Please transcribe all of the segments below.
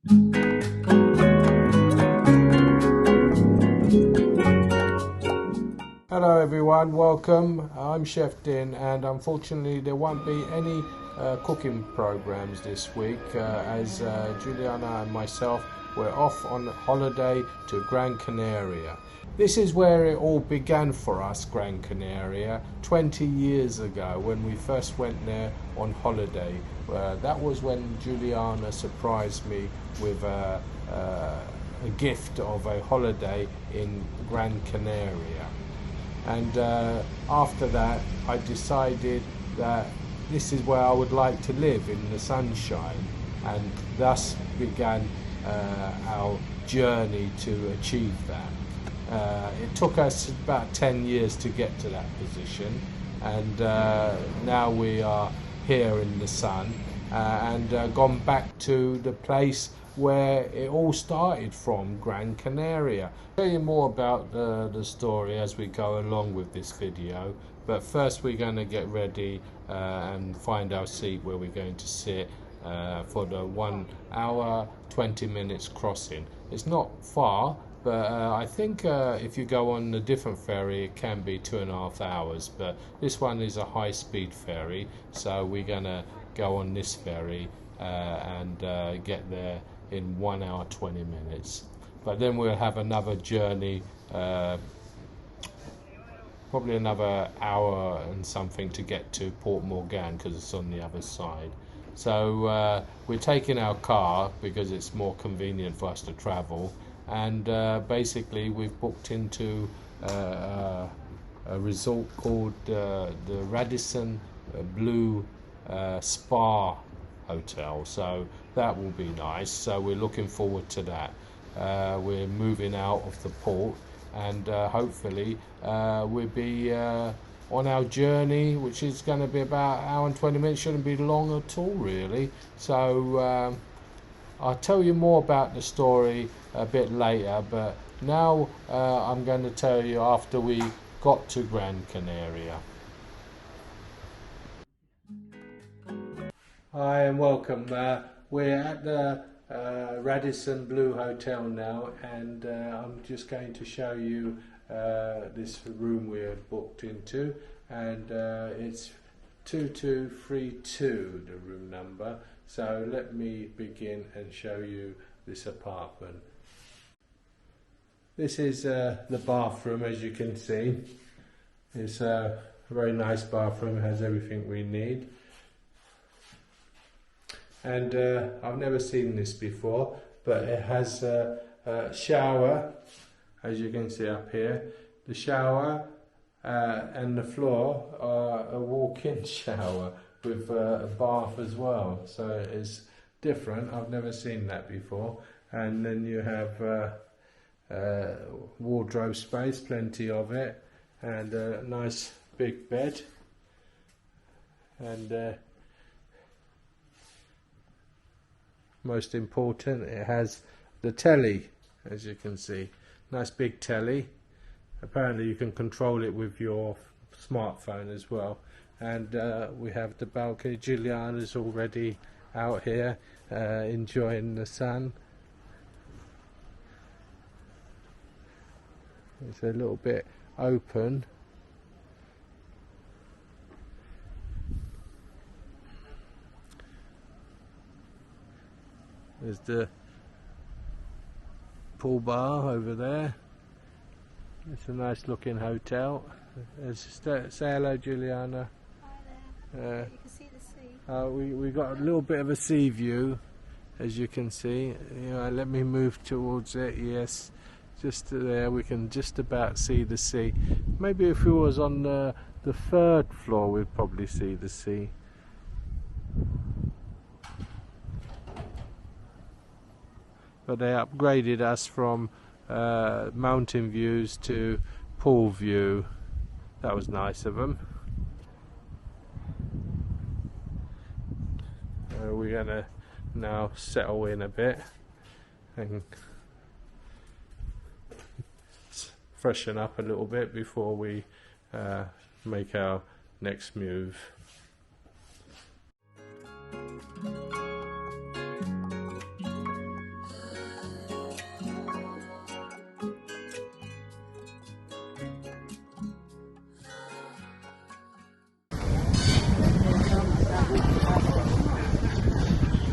Hello everyone, welcome. I'm Chef Din, and unfortunately there won't be any cooking programs this week as Juliana and myself were off on holiday to Gran Canaria. This is where it all began for us, Gran Canaria, 20 years ago when we first went there on holiday. That was when Juliana surprised me with a gift of a holiday in Gran Canaria. And after that I decided that this is where I would like to live, in the sunshine, and thus began our journey to achieve that. It took us about 10 years to get to that position, and now we are here in the sun and gone back to the place where it all started from, Gran Canaria. I'll tell you more about the story as we go along with this video, but first we're going to get ready and find our seat where we're going to sit for the 1 hour 20 minutes crossing. It's not far, but I think if you go on a different ferry it can be 2.5 hours, but this one is a high-speed ferry, so we're going to go on this ferry and get there in 1 hour 20 minutes. But then we'll have another journey, probably another hour and something to get to Port Morgan because it's on the other side. So we're taking our car because it's more convenient for us to travel, and basically we've booked into a resort called the Radisson Blue Spa Hotel, so that will be nice. So we're looking forward to that. We're moving out of the port, and hopefully we'll be on our journey, which is going to be about 1 hour and 20 minutes. Shouldn't be long at all really. So I'll tell you more about the story a bit later, but now I'm going to tell you after we got to Gran Canaria. Hi and welcome. We're at the Radisson Blue Hotel now, and I'm just going to show you this room we're booked into, and it's 2232, the room number. So let me begin and show you this apartment. This is the bathroom, as you can see. It's a very nice bathroom, has everything we need. And I've never seen this before, but it has a shower, as you can see up here. The shower and the floor are a walk-in shower with a bath as well, so it's different. I've never seen that before. And then you have wardrobe space, plenty of it, and a nice big bed, and most important, it has the telly, as you can see. Nice big telly. Apparently you can control it with your smartphone as well. And we have the balcony. Juliana's already out here enjoying the sun. It's a little bit open. There's the pool bar over there. It's a nice looking hotel. Say hello, Juliana. Hi there. You can see the sea. We got a little bit of a sea view, as you can see. You know, let me move towards it. Yes, just there we can just about see the sea. Maybe if we was on the 3rd floor we'd probably see the sea. But they upgraded us from mountain views to pool view. That was nice of them. We're going to now settle in a bit and freshen up a little bit before we make our next move.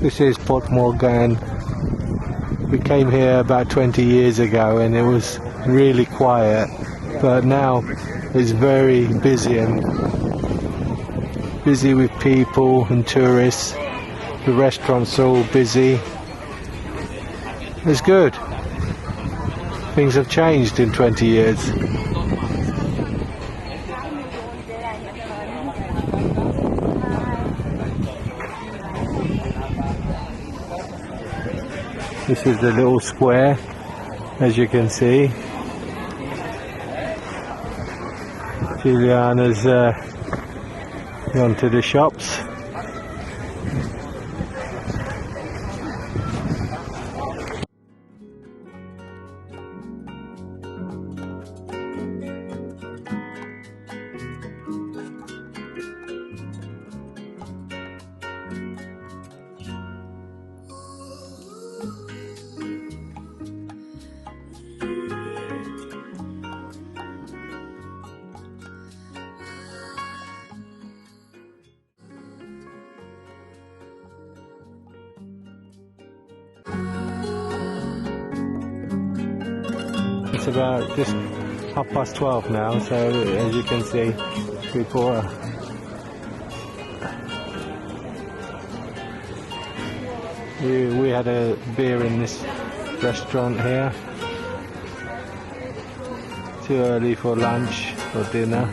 This is Port Morgan. We came here about 20 years ago and it was really quiet, but now it's very busy and busy with people and tourists. The restaurants are all busy. It's good. Things have changed in 20 years. This is the little square, as you can see. Juliana's gone to the shops. It's about just 12:30 now, so as you can see, we had a beer in this restaurant here. Too early for lunch or dinner.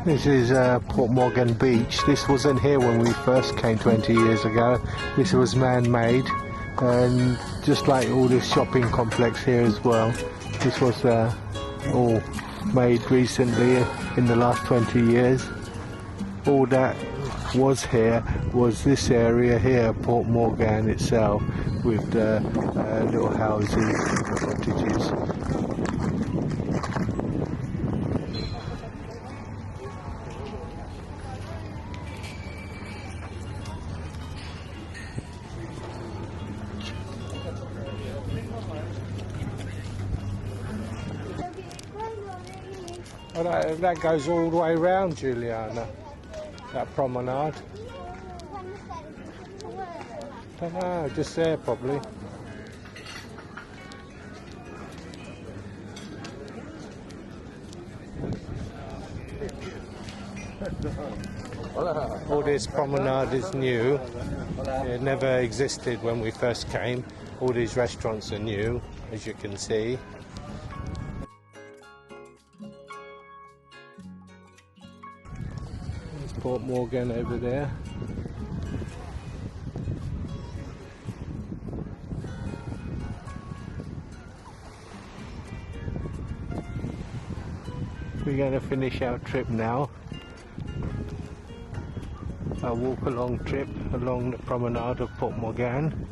This is Port Morgan Beach. This wasn't here when we first came 20 years ago. This was man-made, and just like all this shopping complex here as well. This was all made recently in the last 20 years. All that was here was this area here, Port Morgan itself, with the little houses and cottages. Well, that goes all the way around, Juliana, that promenade. Don't know, just there probably. All this promenade is new. It never existed when we first came. All these restaurants are new, as you can see. Port Morgan over there. We're going to finish our trip now. A walk-along trip along the promenade of Port Morgan.